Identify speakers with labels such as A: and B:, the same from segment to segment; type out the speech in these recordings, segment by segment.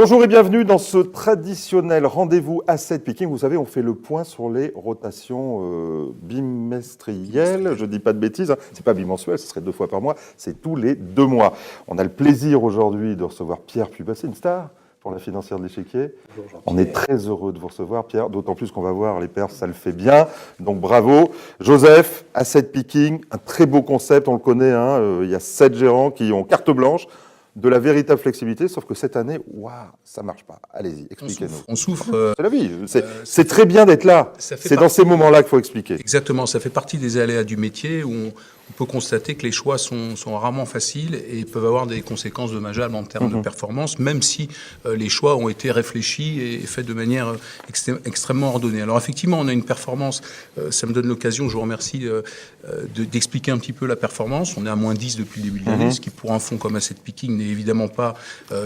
A: Bonjour et bienvenue dans ce traditionnel rendez-vous Asset Picking. Vous savez, on fait le point sur les rotations bimestrielles. Je ne dis pas de bêtises, hein. C'est pas bimensuel, ce serait 2 fois par mois, c'est tous les 2 mois. On a le plaisir aujourd'hui de recevoir Pierre Pubas, c'est une star pour la financière de l'échiquier. On est très heureux de vous recevoir, Pierre, d'autant plus qu'on va voir les perfs, ça le fait bien. Donc bravo. Joseph, Asset Picking, un très beau concept, on le connaît, hein. Il y a 7 gérants qui ont carte blanche. De la véritable flexibilité, sauf que cette année, waouh, ça marche pas. Allez-y, expliquez-nous.
B: On souffre.
A: C'est la vie. C'est très bien d'être là. C'est dans ces moments-là qu'il faut expliquer.
B: Exactement. Ça fait partie des aléas du métier où on peut constater que les choix sont rarement faciles et peuvent avoir des conséquences dommageables en termes de performance, même si les choix ont été réfléchis et faits de manière extrêmement ordonnée. Alors effectivement, on a une performance. Ça me donne l'occasion, je vous remercie, d'expliquer un petit peu la performance. On est à moins 10 depuis le début de l'année, ce qui pour un fonds comme Asset Picking n'est évidemment pas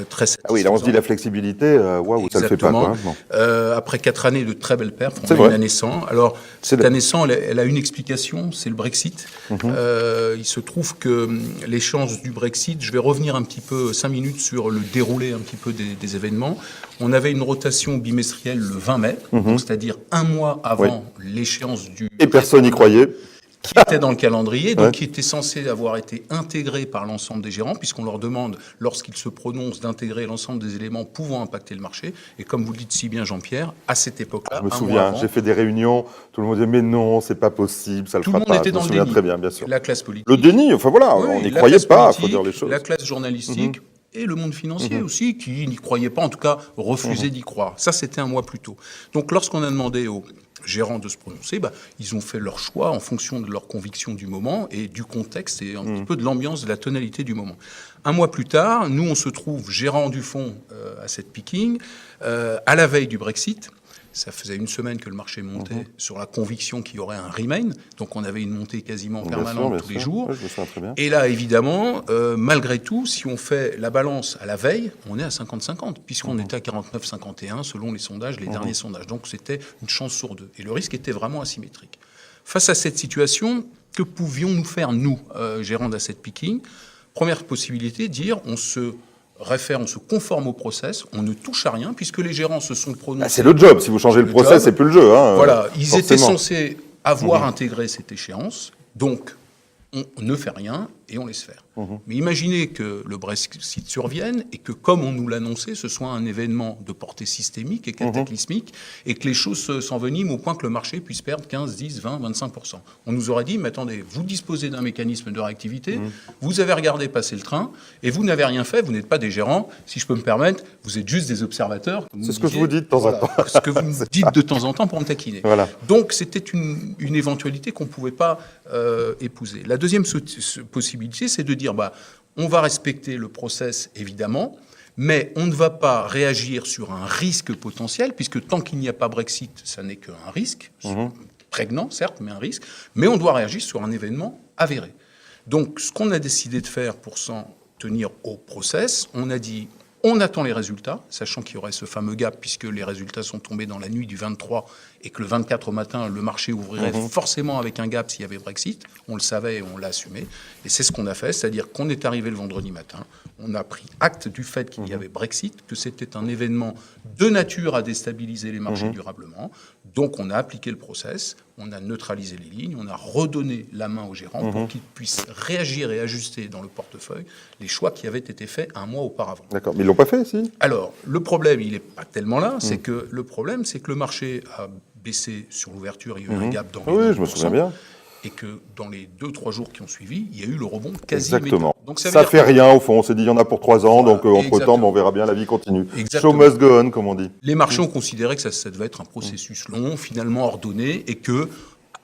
B: très satisfaisant.
A: Ah oui, là on se dit la flexibilité, waouh, ça le fait pas. Quoi,
B: hein. Après 4 années de très belles perfs, on a une année 100. Alors cette année 100, elle a une explication, c'est le Brexit. Il se trouve que l'échéance du Brexit, je vais revenir un petit peu 5 minutes sur le déroulé un petit peu des événements. On avait une rotation bimestrielle le 20 mai, c'est-à-dire un mois avant l'échéance du...
A: Et personne n'y croyait.
B: Qui était dans le calendrier, donc qui était censé avoir été intégré par l'ensemble des gérants, puisqu'on leur demande, lorsqu'ils se prononcent, d'intégrer l'ensemble des éléments pouvant impacter le marché. Et comme vous le dites si bien, Jean-Pierre, à cette époque-là,
A: je me souviens, j'ai fait des réunions, tout le monde disait mais non, c'est pas possible, ça le fera pas.
B: Tout le monde était dans le déni.
A: Très bien, bien sûr.
B: La classe politique.
A: Le déni, enfin voilà, on n'y croyait pas, il faut dire les choses.
B: La classe journalistique. Et le monde financier aussi, qui n'y croyait pas, en tout cas refusait d'y croire. Ça, c'était un mois plus tôt. Donc lorsqu'on a demandé aux gérants de se prononcer, ils ont fait leur choix en fonction de leurs convictions du moment et du contexte et un petit peu de l'ambiance, de la tonalité du moment. Un mois plus tard, nous, on se trouve gérant du fonds Asset Picking à la veille du Brexit. Ça faisait une semaine que le marché montait sur la conviction qu'il y aurait un remain. Donc, on avait une montée quasiment permanente tous les jours.
A: Je me souviens très bien.
B: Et là, évidemment, malgré tout, si on fait la balance à la veille, on est à 50-50, puisqu'on était à 49-51 selon les sondages, les derniers sondages. Donc, c'était une chance sur 2. Et le risque était vraiment asymétrique. Face à cette situation, que pouvions-nous faire, nous, gérants d'Asset Picking? Première possibilité, dire on se réfère, on se conforme au process, on ne touche à rien, puisque les gérants se sont prononcés.
A: C'est le job, si vous changez le process, c'est plus le jeu. Hein,
B: voilà, ils étaient censés avoir intégré cette échéance, donc on ne fait rien et on laisse faire. Mais imaginez que le Brexit survienne et que, comme on nous l'annonçait, ce soit un événement de portée systémique et cataclysmique et que les choses s'enveniment au point que le marché puisse perdre 15, 10, 20, 25%. On nous aurait dit, mais attendez, vous disposez d'un mécanisme de réactivité, vous avez regardé passer le train et vous n'avez rien fait, vous n'êtes pas des gérants, si je peux me permettre, vous êtes juste des observateurs.
A: C'est ce que je vous dis de temps en temps.
B: Ce que vous me dites de temps en temps pour me taquiner.
A: Voilà.
B: Donc c'était une éventualité qu'on ne pouvait pas épouser. La deuxième possibilité, c'est de dire, on va respecter le process, évidemment, mais on ne va pas réagir sur un risque potentiel, puisque tant qu'il n'y a pas Brexit, ça n'est qu'un risque, prégnant, certes, mais un risque, mais on doit réagir sur un événement avéré. Donc, ce qu'on a décidé de faire pour s'en tenir au process, on a dit, on attend les résultats, sachant qu'il y aurait ce fameux gap, puisque les résultats sont tombés dans la nuit du 23 et que le 24 au matin, le marché ouvrirait forcément avec un gap s'il y avait Brexit. On le savait et on l'a assumé. Et c'est ce qu'on a fait, c'est-à-dire qu'on est arrivé le vendredi matin, on a pris acte du fait qu'il y avait Brexit, que c'était un événement de nature à déstabiliser les marchés durablement. Donc on a appliqué le process, on a neutralisé les lignes, on a redonné la main aux gérants pour qu'ils puissent réagir et ajuster dans le portefeuille les choix qui avaient été faits un mois auparavant.
A: D'accord, mais ils ne l'ont pas fait, si?
B: Alors, le problème, il n'est pas tellement là, c'est que le problème, c'est que le marché a baissé sur l'ouverture, il y a eu un gap dans les
A: je me souviens bien.
B: Et que dans les 2-3 jours qui ont suivi, il y a eu le rebond quasi
A: Exactement.
B: Donc
A: ça fait rien, au fond. On s'est dit, il y en a pour 3 ans, donc entre-temps, on verra bien, la vie continue.
B: Exactement.
A: Show must go on, comme on dit.
B: Les marchés ont considéré que ça devait être un processus long, finalement ordonné, et que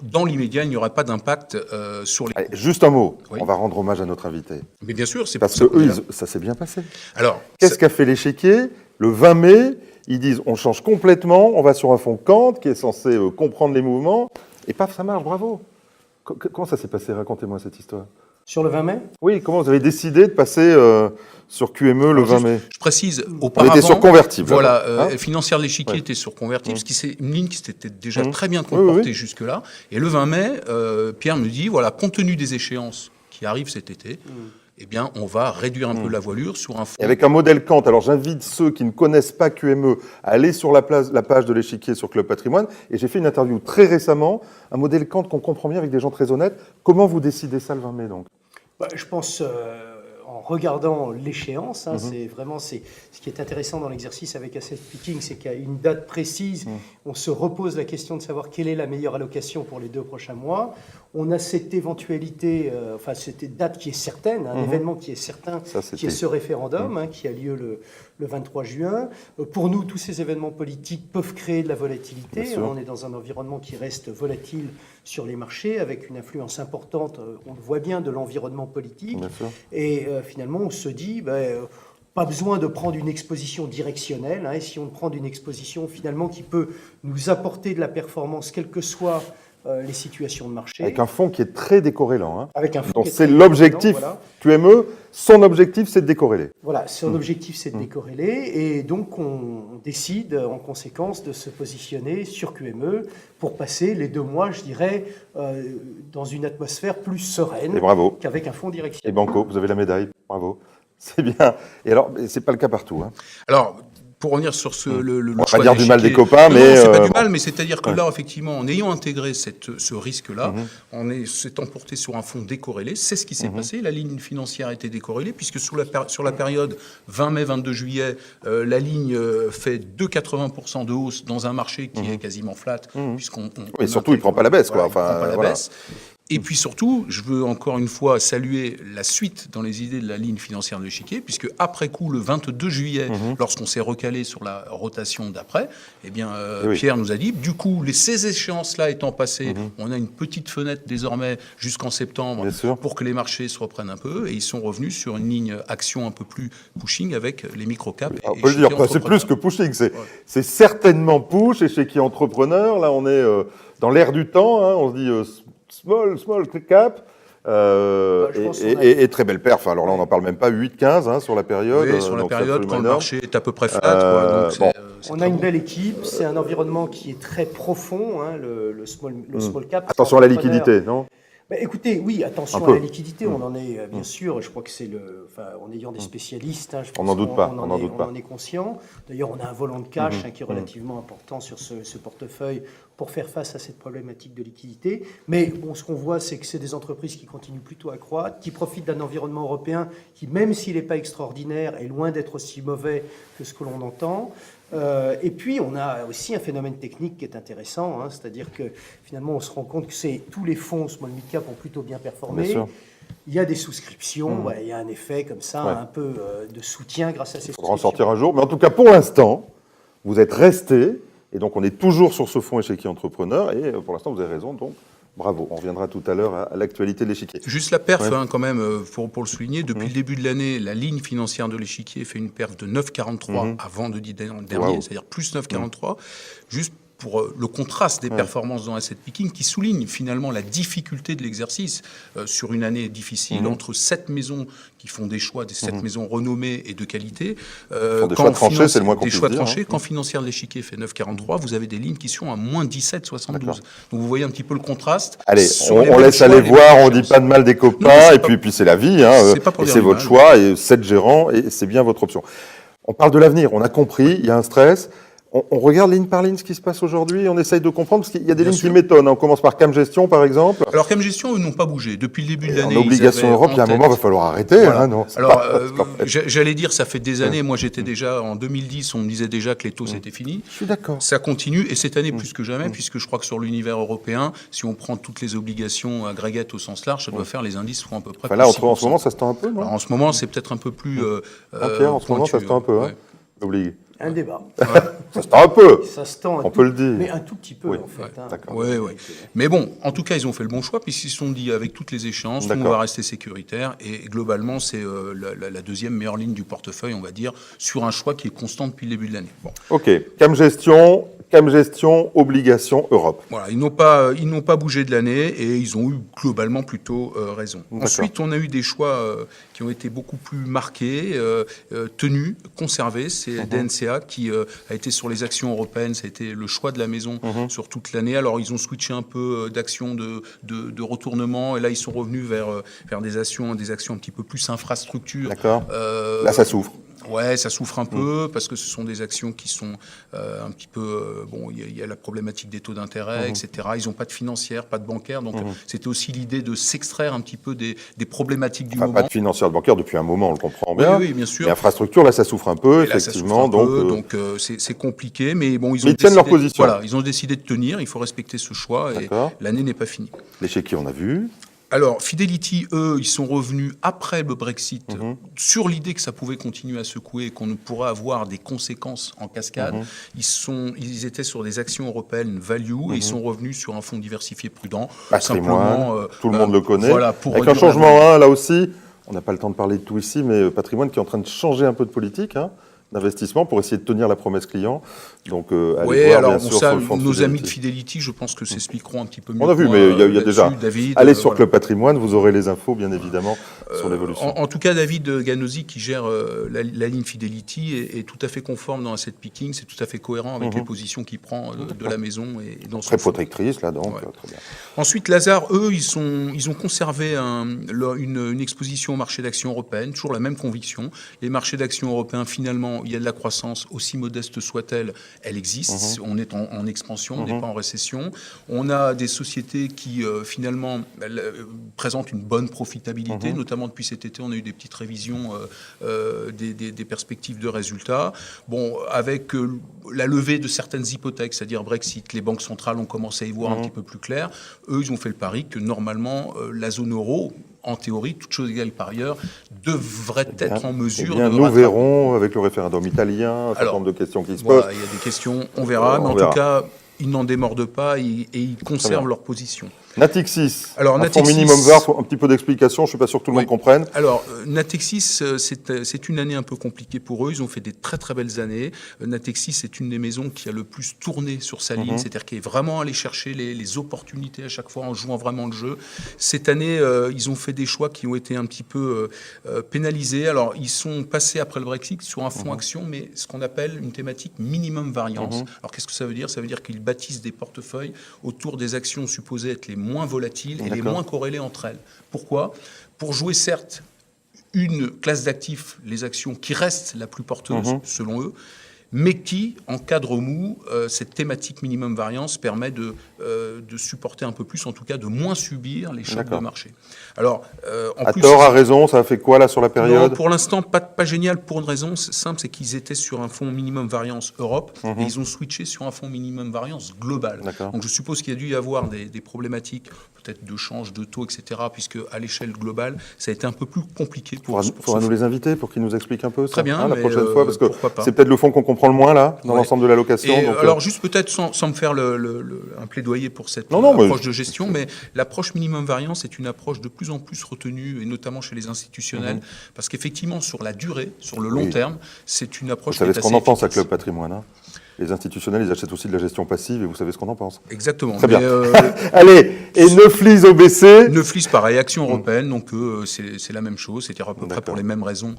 B: dans l'immédiat, il n'y aurait pas d'impact sur les...
A: Allez, juste un mot, on va rendre hommage à notre invité.
B: Mais bien sûr, c'est
A: parce que eux, ça s'est bien passé.
B: Alors,
A: qu'est-ce qu'a fait l'échiquier le 20 mai? Ils disent, on change complètement, on va sur un fonds Kant qui est censé comprendre les mouvements, et paf, ça marche, bravo. Comment ça s'est passé? Racontez-moi cette histoire.
C: Sur le 20 mai?
A: Oui, comment vous avez décidé de passer sur QME le 20 mai?
B: Je précise, auparavant...
A: On était sur convertible.
B: Voilà, financière de l'échiquier était sur convertible, ce qui c'est une ligne qui s'était déjà très bien comportée jusque-là. Et le 20 mai, Pierre me dit, voilà, compte tenu des échéances qui arrivent cet été, eh bien, on va réduire un peu la voilure sur un fonds.
A: Et avec un modèle Kant, alors j'invite ceux qui ne connaissent pas QME à aller sur la page de l'échiquier sur Club Patrimoine, et j'ai fait une interview très récemment, un modèle Kant qu'on comprend bien avec des gens très honnêtes. Comment vous décidez ça le 20 mai donc?
C: Je pense, en regardant l'échéance, c'est vraiment ce qui est intéressant dans l'exercice avec asset picking, c'est qu'à une date précise, on se repose la question de savoir quelle est la meilleure allocation pour les 2 prochains mois. On a cette éventualité, cette date qui est certaine, un événement qui est certain, qui est ce référendum qui a lieu le 23 juin. Pour nous, tous ces événements politiques peuvent créer de la volatilité. On est dans un environnement qui reste volatile sur les marchés, avec une influence importante, on le voit bien, de l'environnement politique. Et finalement, on se dit... pas besoin de prendre une exposition directionnelle, essayons de prendre une exposition finalement qui peut nous apporter de la performance, quelles que soient les situations de marché.
A: Avec un fonds qui est très décorrélant.
C: Avec un fonds
A: donc
C: qui est
A: c'est
C: très
A: l'objectif,
C: voilà.
A: QME, son objectif c'est de décorréler.
C: Voilà, son objectif c'est de décorréler, et donc on décide en conséquence de se positionner sur QME pour passer les 2 mois, je dirais, dans une atmosphère plus sereine qu'avec un fonds directionnel.
A: Et banco, vous avez la médaille, bravo. C'est bien. Et alors, c'est pas le cas partout.
B: Alors, pour revenir sur le
A: on va
B: choix
A: pas dire du mal des
B: d'échiquier.
A: copains, mais...
B: Non, c'est pas du mal, mais c'est-à-dire que là, effectivement, en ayant intégré ce risque-là, on s'est emporté sur un fonds décorrélé. C'est ce qui s'est passé. La ligne financière a été décorrélée, puisque sur la période 20 mai, 22 juillet, la ligne fait 2,80% de hausse dans un marché qui est quasiment flat, puisqu'on...
A: Mais surtout, il ne prend pas la baisse, quoi.
B: Voilà, il ne prend pas la baisse. Et puis surtout, je veux encore une fois saluer la suite dans les idées de la ligne financière de l'échiquier, puisque après coup, le 22 juillet, lorsqu'on s'est recalé sur la rotation d'après, eh bien, Pierre nous a dit, du coup, ces échéances-là étant passées, on a une petite fenêtre désormais jusqu'en septembre pour que les marchés se reprennent un peu, et ils sont revenus sur une ligne action un peu plus pushing avec les micro-caps.
A: On peut le dire, c'est plus que pushing, c'est certainement push, et chez qui entrepreneur, là on est dans l'air du temps, on se dit... Small cap, et très belle perf. Alors là, on n'en parle même pas, 8-15 sur la période.
B: Oui, sur la période, quand le marché est à peu près flat.
C: On a une belle équipe, c'est un environnement qui est très profond, le small cap.
A: Attention à la liquidité, non ?
C: Écoutez, oui, attention à la liquidité, on en est bien sûr, je crois que c'est en ayant des spécialistes,
A: on n'en doute pas,
C: on en est conscient. D'ailleurs, on a un volant de cash qui est relativement important sur ce portefeuille pour faire face à cette problématique de liquidité. Mais bon, ce qu'on voit, c'est que c'est des entreprises qui continuent plutôt à croître, qui profitent d'un environnement européen qui, même s'il n'est pas extraordinaire, est loin d'être aussi mauvais que ce que l'on entend. Et puis, on a aussi un phénomène technique qui est intéressant, c'est-à-dire que finalement, on se rend compte que tous les fonds small mid-cap ont plutôt bien performé.
A: Bien sûr.
C: Il y a des souscriptions, il y a un effet comme ça, un peu de soutien grâce à ces souscriptions.
A: Il faudra en sortir un jour, mais en tout cas, pour l'instant, vous êtes restés, et donc on est toujours sur ce fonds échiquier entrepreneur, et pour l'instant, vous avez raison, donc bravo. On reviendra tout à l'heure à l'actualité de l'échiquier.
B: Juste la perf, quand même, pour le souligner. Depuis le début de l'année, la ligne financière de l'échiquier fait une perf de 9,43 à vendredi dernier, c'est-à-dire plus 9,43. Juste pour le contraste des performances dans asset picking, qui souligne finalement la difficulté de l'exercice sur une année difficile entre 7 maisons qui font des choix, des 7 maisons renommées et de qualité.
A: Des choix tranchés, c'est le moins qu'on puisse dire.
B: Des choix tranchés. Quand financière de l'échiquier fait 9,43, vous avez des lignes qui sont à moins 17,72. Donc vous voyez un petit peu le contraste.
A: Allez, on laisse aller voir, on ne dit pas de mal des copains, et puis c'est la vie, et c'est votre choix, et 7 gérants, et c'est bien votre option. On parle de l'avenir, on a compris, il y a un stress. On regarde ligne par ligne ce qui se passe aujourd'hui, on essaye de comprendre, parce qu'il y a des lignes qui m'étonnent. On commence par Cam Gestion, par exemple.
B: Alors, Cam Gestion, eux, n'ont pas bougé. Depuis le début de l'année,
A: en obligation Europe, il y a un moment, il va falloir arrêter.
B: Voilà.
A: Non,
B: alors, j'allais dire, ça fait des années. Moi, j'étais déjà, en 2010, on me disait déjà que les taux, c'était fini.
A: Je suis d'accord.
B: Ça continue, et cette année, plus que jamais, puisque je crois que sur l'univers européen, si on prend toutes les obligations agrégées au sens large, ça doit faire les indices font à peu près.
A: Enfin, là, en ce moment, ça se tend un peu, non ?
B: Alors, en ce moment, c'est peut-être un peu plus.
A: Pierre, en ce moment, ça se tend un peu, Obligé.
C: Un débat.
A: Ça se tend un peu.
C: Ça se tend
A: on peut le dire.
C: Mais un tout petit peu, en fait.
A: D'accord.
B: Oui. Mais bon, en tout cas, ils ont fait le bon choix, puisqu'ils se sont dit, avec toutes les échéances, on va rester sécuritaire. Et globalement, c'est la deuxième meilleure ligne du portefeuille, on va dire, sur un choix qui est constant depuis le début de l'année. Bon.
A: OK. Cam Gestion, obligation Europe.
B: Voilà, ils n'ont pas bougé de l'année et ils ont eu globalement plutôt raison. Ensuite, on a eu des choix qui ont été beaucoup plus marqués, tenus, conservés. C'est DNCA qui a été sur les actions européennes, ça a été le choix de la maison sur toute l'année. Alors, ils ont switché un peu d'actions de retournement, et là, ils sont revenus vers des actions un petit peu plus infrastructure.
A: D'accord. Là, ça souffre.
B: Ouais, ça souffre un peu parce que ce sont des actions qui sont un petit peu... bon, il y a la problématique des taux d'intérêt, etc. Ils n'ont pas de financière, pas de bancaire. Donc, c'était aussi l'idée de s'extraire un petit peu des problématiques du moment.
A: Pas de financière, de bancaire depuis un moment, on le comprend bien.
B: Oui, bien sûr.
A: Mais infrastructure, là, ça souffre un peu,
B: Et là,
A: effectivement.
B: ça souffre un peu, donc c'est compliqué. Mais bon,
A: ils tiennent leur position.
B: Voilà, ils ont décidé de tenir. Il faut respecter ce choix. Et l'année n'est pas finie.
A: L'échiquier, on a vu.
B: Alors, Fidelity, eux, ils sont revenus après le Brexit sur l'idée que ça pouvait continuer à secouer et qu'on pourrait avoir des conséquences en cascade. Ils étaient sur des actions européennes value et ils sont revenus sur un fonds diversifié prudent.
A: Patrimoine, tout le monde le connaît.
B: Voilà,
A: avec un changement, là aussi, on n'a pas le temps de parler de tout ici, mais patrimoine qui est en train de changer un peu de politique, d'investissement pour essayer de tenir la promesse client. Donc, allez voir, bien sûr, sur le fonds de
B: nos
A: Fidelity.
B: amis de Fidelity, je pense que s'expliqueront un petit peu mieux.
A: On a vu, mais il y a déjà.
B: David,
A: allez sur Club Patrimoine, vous aurez les infos, bien évidemment, sur l'évolution.
B: En tout cas, David Ganosi, qui gère la ligne Fidelity, est tout à fait conforme dans asset picking. C'est tout à fait cohérent avec les positions qu'il prend de la maison et dans son
A: Très
B: fonds.
A: protectrice, là, donc, très bien.
B: Ensuite, Lazare, eux, ils ont conservé une exposition au marché d'actions européennes, toujours la même conviction. Les marchés d'actions européens, finalement, il y a de la croissance, aussi modeste soit-elle, elle existe. On est en expansion, on n'est pas en récession. On a des sociétés qui, finalement, présentent une bonne profitabilité. Notamment depuis cet été, on a eu des petites révisions des perspectives de résultats. Bon, avec la levée de certaines hypothèques, c'est-à-dire Brexit, les banques centrales ont commencé à y voir un petit peu plus clair. Eux, ils ont fait le pari que, normalement, la zone euro, en théorie, toute chose égale par ailleurs, devrait être en mesure de
A: nous verrons avec le référendum italien, un certain nombre de questions qui se posent.
B: Il y a des questions, on verra, mais en tout cas, ils n'en démordent pas et ils conservent leur position.
A: Natixis,
B: alors,
A: un fonds minimum vert, un petit peu d'explication, je ne suis pas sûr que tout le monde comprenne.
B: Alors, Natixis, c'est une année un peu compliquée pour eux, ils ont fait des très très belles années. Natixis, c'est une des maisons qui a le plus tourné sur sa ligne, c'est-à-dire qui est vraiment allé chercher les opportunités à chaque fois en jouant vraiment le jeu. Cette année, ils ont fait des choix qui ont été un petit peu pénalisés. Alors, ils sont passés après le Brexit sur un fonds action, mais ce qu'on appelle une thématique minimum variance. Alors, qu'est-ce que ça veut dire ? Ça veut dire qu'ils bâtissent des portefeuilles autour des actions supposées être les moins volatiles et les moins corrélées entre elles. Pourquoi ? Pour jouer, certes, une classe d'actifs, les actions, qui restent la plus porteuse, selon eux, mais qui, en cadre mou, cette thématique minimum variance permet de supporter un peu plus, en tout cas de moins subir les chocs de marché. Alors,
A: à tort, à raison, ça a fait quoi là sur la période ?
B: Non, pour l'instant, pas génial pour une raison simple, c'est qu'ils étaient sur un fonds minimum variance Europe et ils ont switché sur un fonds minimum variance global. Donc je suppose qu'il y a dû y avoir des problématiques peut-être de change, de taux, etc., puisque à l'échelle globale, ça a été un peu plus compliqué pour eux.
A: Il faudra nous les inviter pour qu'ils nous expliquent un peu ça.
B: Très bien,
A: la prochaine fois, parce que c'est
B: pas.
A: peut-être le fonds qu'on comprend le moins là, dans l'ensemble de l'allocation.
B: Alors juste peut-être sans me faire un plaidoyer pour cette approche de gestion, mais l'approche minimum variance est une approche de plus en plus retenue, et notamment chez les institutionnels, parce qu'effectivement, sur la durée, sur le long terme, c'est une approche qui est assez efficace.
A: Vous savez ce qu'on en pense à Club Patrimoine, Les institutionnels, ils achètent aussi de la gestion passive, et vous savez ce qu'on en pense.
B: Exactement.
A: Très bien. Allez, et Neuflis OBC.
B: Neuflis, pareil, action européenne, donc c'est la même chose, c'est-à-dire à peu près pour les mêmes raisons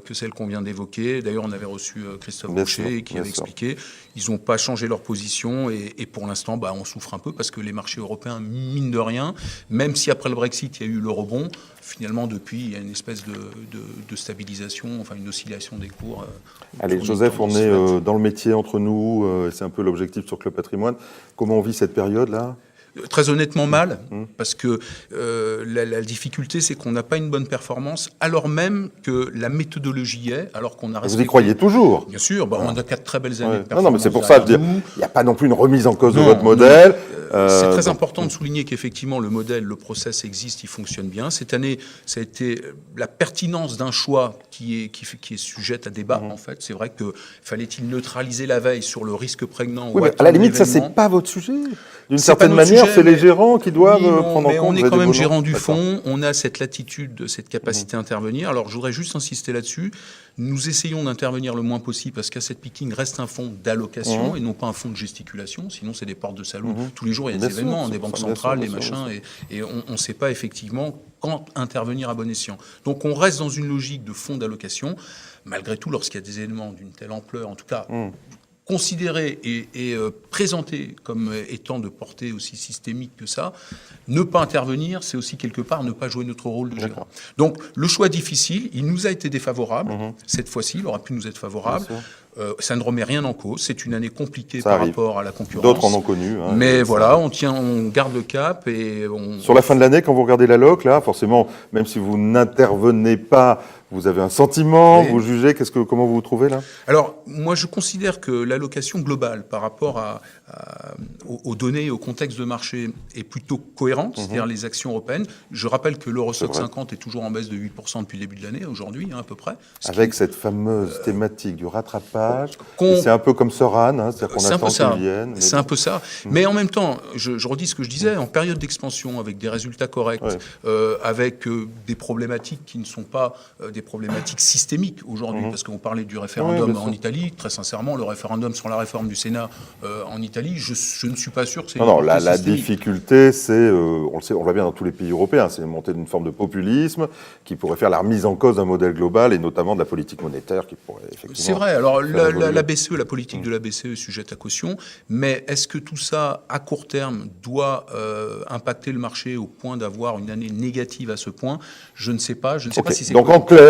B: que celles qu'on vient d'évoquer. D'ailleurs, on avait reçu Christophe Boucher qui avait expliqué. Ils n'ont pas changé leur position, et pour l'instant, on souffre un peu parce que les marchés européens, mine de rien, même si après le Brexit, il y a eu le rebond, finalement, depuis, il y a une espèce de stabilisation, enfin une oscillation des cours.
A: Allez, Joseph, on est dans le métier entre nous, c'est un peu l'objectif sur Club Patrimoine. Comment on vit cette période-là ?
B: Très honnêtement mal, parce que la difficulté, c'est qu'on n'a pas une bonne performance, alors même que la méthodologie y est, alors qu'on a respecté...
A: Vous y croyez toujours ?
B: Bien sûr, on a 4 très belles années de performance.
A: Non, mais c'est pour ça, je veux dire, il n'y a pas non plus une remise en cause de votre modèle.
B: C'est très important de souligner qu'effectivement, le modèle, le process existe, il fonctionne bien. Cette année, ça a été la pertinence d'un choix qui est sujette à débat, en fait. C'est vrai que fallait-il neutraliser la veille sur le risque prégnant ou
A: à la limite, ça, c'est pas votre sujet. D'une certaine manière, c'est les gérants qui doivent prendre en compte.
B: Mais on est quand même gérant du fonds, on a cette latitude, cette capacité à intervenir. Alors, je voudrais juste insister là-dessus. Nous essayons d'intervenir le moins possible parce qu'asset picking reste un fonds d'allocation et non pas un fonds de gesticulation. Sinon, c'est des portes de salon. Tous les jours, il y a des événements, des banques centrales, des machins, et on ne sait pas effectivement quand intervenir à bon escient. Donc, on reste dans une logique de fonds d'allocation. Malgré tout, lorsqu'il y a des événements d'une telle ampleur, en tout cas considéré et présenté comme étant de portée aussi systémique que ça, ne pas intervenir, c'est aussi quelque part ne pas jouer notre rôle de gérant. Donc le choix difficile, il nous a été défavorable. Cette fois-ci, il aurait pu nous être favorable. Ça ne remet rien en cause. C'est une année compliquée par rapport à la concurrence.
A: D'autres en ont connu. Hein,
B: mais voilà, on garde le cap. Et
A: Sur la fin de l'année, quand vous regardez la LOC, là, forcément, même si vous n'intervenez pas, vous avez un sentiment, vous jugez, comment vous vous trouvez là?
B: Alors, moi, je considère que l'allocation globale par rapport aux données et au contexte de marché est plutôt cohérente, c'est-à-dire les actions européennes. Je rappelle que l'Eurostoxx 50 est toujours en baisse de 8% depuis le début de l'année, aujourd'hui, à peu près.
A: Avec cette fameuse thématique du rattrapage, c'est un peu comme Soran, hein, c'est-à-dire qu'on attend qu'ils viennent.
B: C'est un peu ça. Mais en même temps, je redis ce que je disais, en période d'expansion, avec des résultats corrects, avec des problématiques qui ne sont pas des problématiques systémiques aujourd'hui, parce qu'on parlait du référendum en Italie. Très sincèrement, le référendum sur la réforme du Sénat en Italie, je ne suis pas sûr que c'est...
A: Non, la difficulté, c'est, on le sait, on le voit bien dans tous les pays européens, c'est monter d'une forme de populisme qui pourrait faire la remise en cause d'un modèle global et notamment de la politique monétaire qui pourrait effectivement...
B: C'est vrai, alors la BCE, la politique de la BCE est sujette à caution, mais est-ce que tout ça, à court terme, doit impacter le marché au point d'avoir une année négative à ce point? Je ne sais pas, je ne sais pas si c'est...
A: Donc en clair,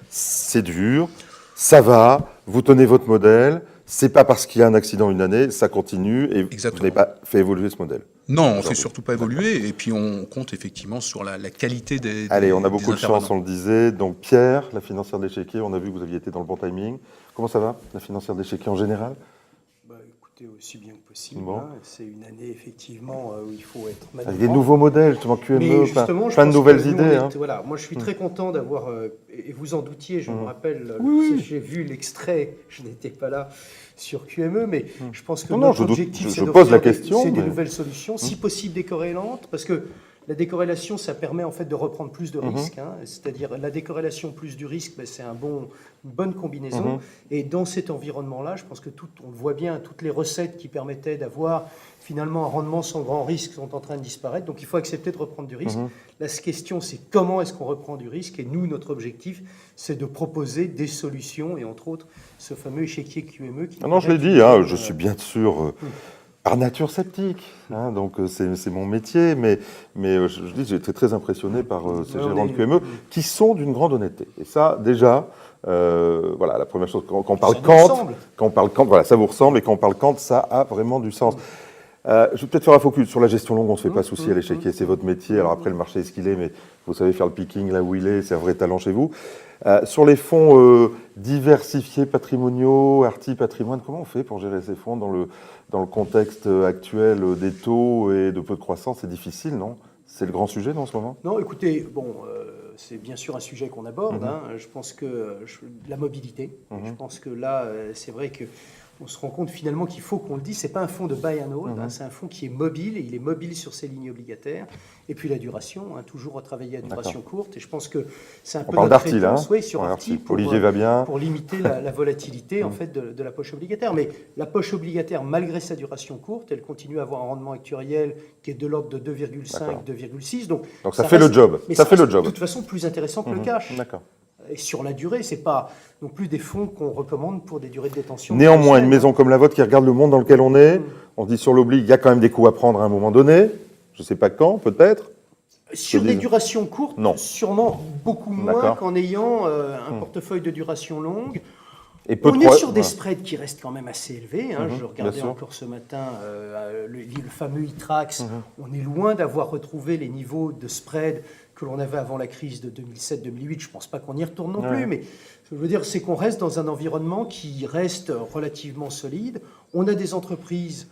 A: c'est dur, ça va, vous tenez votre modèle, c'est pas parce qu'il y a un accident une année, ça continue et vous n'avez pas fait évoluer ce modèle.
B: Non, on ne fait surtout pas évoluer et puis on compte effectivement sur la qualité des
A: Allez, on a beaucoup de chance, on le disait. Donc Pierre, la financière de l'échiquier, on a vu que vous aviez été dans le bon timing. Comment ça va, la financière de l'échiquier en général?
C: Écoutez, aussi bien que possible. Hein. C'est une année effectivement où il faut être manœuvrant.
A: Avec des nouveaux modèles, justement QME, plein de nouvelles idées.
C: Voilà, moi je suis très content d'avoir, et vous en doutiez, je me rappelle, j'ai vu l'extrait, je n'étais pas là sur QME, mais je pense que notre objectif c'est d'offrir des nouvelles solutions, si possible décorrélantes, parce que la décorrélation, ça permet en fait de reprendre plus de risques. Hein, c'est-à-dire la décorrélation plus du risque, c'est une bonne combinaison. Et dans cet environnement-là, je pense que on le voit bien, toutes les recettes qui permettaient d'avoir finalement un rendement sans grand risque sont en train de disparaître. Donc il faut accepter de reprendre du risque. La question, c'est comment est-ce qu'on reprend du risque? Et nous, notre objectif, c'est de proposer des solutions, et entre autres, ce fameux échiquier QME.
A: Je l'ai dit, hein, je suis bien sûr... par nature sceptique, hein, donc c'est mon métier, mais je dis, j'ai été très impressionné par ces gérants de QME qui sont d'une grande honnêteté. Et ça, déjà, voilà, la première chose, quand on parle Kant, voilà, ça vous ressemble, et quand on parle Kant, ça a vraiment du sens. Je vais peut-être faire un focus sur la gestion longue, on ne se fait pas souci à l'échiquier, c'est votre métier. Alors après, le marché est ce qu'il est, mais vous savez faire le picking là où il est, c'est un vrai talent chez vous. Sur les fonds diversifiés patrimoniaux, Arti Patrimoine, comment on fait pour gérer ces fonds dans le contexte actuel des taux et de peu de croissance? C'est difficile, non? C'est le grand sujet dans ce moment?
C: Non, écoutez, c'est bien sûr un sujet qu'on aborde. Hein. Je pense que la mobilité, je pense que là, c'est vrai que on se rend compte finalement qu'il faut qu'on le dise, c'est pas un fonds de buy and hold, hein, c'est un fonds qui est mobile, et il est mobile sur ses lignes obligataires. Et puis la duration, hein, toujours retravailler à duration courte. Et je pense que c'est un peu notre réponse sur Arti pour limiter la volatilité en fait de la poche obligataire. Mais la poche obligataire, malgré sa duration courte, elle continue à avoir un rendement actuariel qui est de l'ordre de 2,5, 2,6. Donc
A: ça fait le job.
C: Mais ça fait le job. De toute façon, plus intéressant que le cash.
A: D'accord.
C: Et sur la durée, c'est pas non plus des fonds qu'on recommande pour des durées de détention.
A: Néanmoins, une maison comme la vôtre qui regarde le monde dans lequel on est, on dit sur l'oblig, il y a quand même des coups à prendre à un moment donné. Je ne sais pas quand, peut-être.
C: Sur des durations courtes, sûrement beaucoup moins qu'en ayant un portefeuille de duration longue. On est sur des spreads qui restent quand même assez élevés. Hein. Je regardais encore ce matin le fameux ITRAX. On est loin d'avoir retrouvé les niveaux de spread que l'on avait avant la crise de 2007-2008. Je ne pense pas qu'on y retourne non plus, mais ce que je veux dire, c'est qu'on reste dans un environnement qui reste relativement solide. On a des entreprises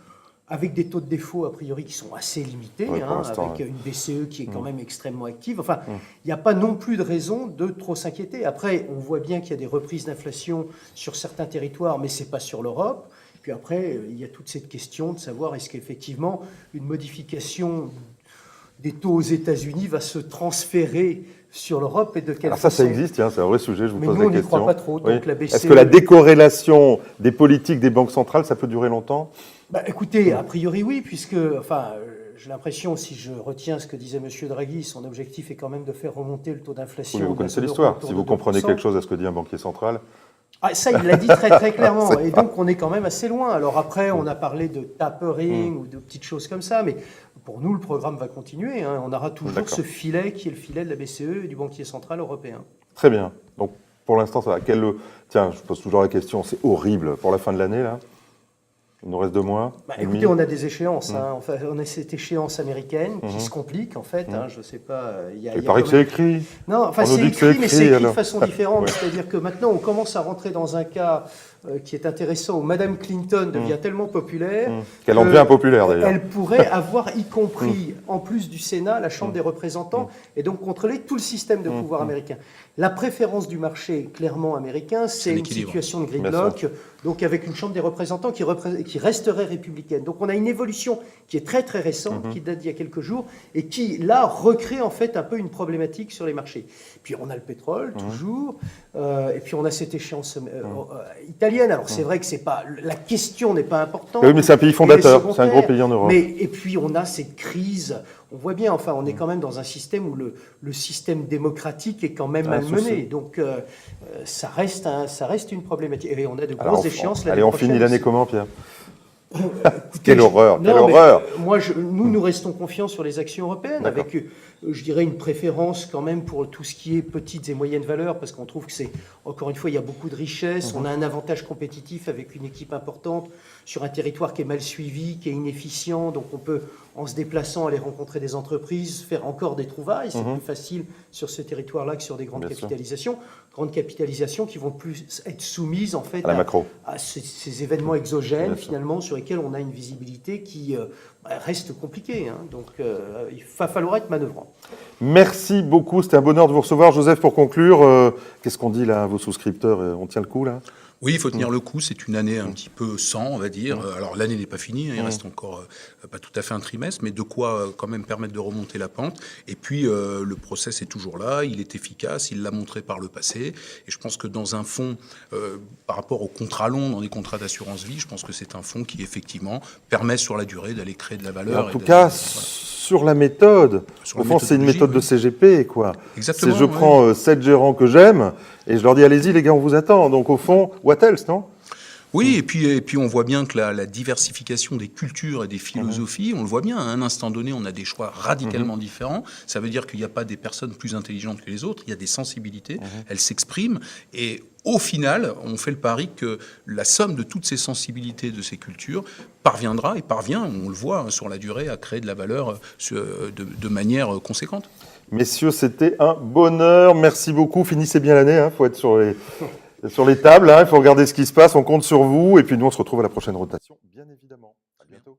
C: avec des taux de défaut, a priori, qui sont assez limités, avec une BCE qui est quand même extrêmement active. Enfin, il n'y a pas non plus de raison de trop s'inquiéter. Après, on voit bien qu'il y a des reprises d'inflation sur certains territoires, mais ce n'est pas sur l'Europe. Puis après, il y a toute cette question de savoir est-ce qu'effectivement, une modification des taux aux États-Unis va se transférer sur l'Europe et de quelle façon.
A: Ça existe, c'est un vrai sujet, je vous pose la question.
C: Mais nous, on n'y croit pas trop. Donc la BCE...
A: Est-ce que la décorrélation des politiques des banques centrales, ça peut durer longtemps?
C: Écoutez, a priori oui, puisque, j'ai l'impression, si je retiens ce que disait M. Draghi, son objectif est quand même de faire remonter le taux d'inflation.
A: Oui, vous connaissez l'histoire. Si vous comprenez quelque chose à ce que dit un banquier central,
C: Ah, ça, il l'a dit très très clairement. Et donc, on est quand même assez loin. Alors après, on a parlé de tapering ou de petites choses comme ça, mais pour nous, le programme va continuer. Hein. On aura toujours ce filet qui est le filet de la BCE et du Banquier Central Européen.
A: Très bien. Donc, pour l'instant, ça va. Tiens, je pose toujours la question, c'est horrible pour la fin de l'année, là. Il nous reste 2 mois.
C: Écoutez, on a des échéances. Hein. Enfin, on a cette échéance américaine qui se complique, en fait. Hein. Je ne sais pas.
A: Il paraît que c'est écrit.
C: Non, enfin, c'est écrit, mais c'est écrit de façon différente. C'est-à-dire que maintenant, on commence à rentrer dans un cas qui est intéressant où Madame Clinton devient tellement populaire
A: qu'elle en devient impopulaire, d'ailleurs.
C: Elle pourrait avoir, y compris, en plus du Sénat, la Chambre des représentants, et donc contrôler tout le système de pouvoir américain. La préférence du marché, clairement américain, c'est une situation de gridlock, donc avec une Chambre des représentants qui resterait républicaine. Donc on a une évolution qui est très très récente, qui date d'il y a quelques jours, et qui, là, recrée en fait un peu une problématique sur les marchés. Puis on a le pétrole, toujours, et puis on a cette échéance italienne. Alors c'est vrai que c'est pas, la question n'est pas importante.
A: Oui, mais c'est un pays fondateur, c'est un gros pays en Europe.
C: Et puis on a cette crise, on voit bien, enfin on est quand même dans un système où le système démocratique est quand même malmené. Donc ça reste une problématique. Et on a de grosses échéances l'année prochaine.
A: Allez, on finit l'année comment, Pierre? Quelle horreur, quelle horreur!
C: Moi, nous restons confiants sur les actions européennes, avec, je dirais, une préférence quand même pour tout ce qui est petites et moyennes valeurs, parce qu'on trouve que c'est, encore une fois, il y a beaucoup de richesses, on a un avantage compétitif avec une équipe importante, sur un territoire qui est mal suivi, qui est inefficient, donc on peut, en se déplaçant, aller rencontrer des entreprises, faire encore des trouvailles, c'est plus facile sur ce territoire-là que sur des grandes capitalisations. Grandes capitalisations qui vont plus être soumises en fait à ces événements exogènes finalement sur lesquels on a une visibilité qui reste compliquée. Hein. Donc il va falloir être manœuvrant.
A: Merci beaucoup, c'était un bonheur de vous recevoir. Joseph, pour conclure, qu'est-ce qu'on dit là à vos souscripteurs? On tient le coup là?
B: Oui, il faut tenir le coup. C'est une année un petit peu sans, on va dire. Alors l'année n'est pas finie, hein, il reste encore pas tout à fait un trimestre, mais de quoi quand même permettre de remonter la pente. Et puis le process est toujours là, il est efficace, il l'a montré par le passé. Et je pense que dans un fonds, par rapport aux contrats longs, dans des contrats d'assurance vie, je pense que c'est un fonds qui effectivement permet sur la durée d'aller créer de la valeur.
A: En tout cas, sur la méthode, au fond, c'est une méthode de CGP, quoi.
B: Exactement.
A: Je prends 7 gérants que j'aime et je leur dis allez-y les gars, on vous attend. Donc au fond, what else, non?
B: Oui, et puis on voit bien que la diversification des cultures et des philosophies, on le voit bien, à un instant donné, on a des choix radicalement différents. Ça veut dire qu'il n'y a pas des personnes plus intelligentes que les autres, il y a des sensibilités, elles s'expriment, et au final, on fait le pari que la somme de toutes ces sensibilités, de ces cultures, parviendra et parvient, on le voit sur la durée, à créer de la valeur de manière conséquente.
A: Messieurs, c'était un bonheur, merci beaucoup, finissez bien l'année, il faut être sur les tables, il faut regarder ce qui se passe, on compte sur vous, et puis nous on se retrouve à la prochaine rotation, bien évidemment. À bientôt.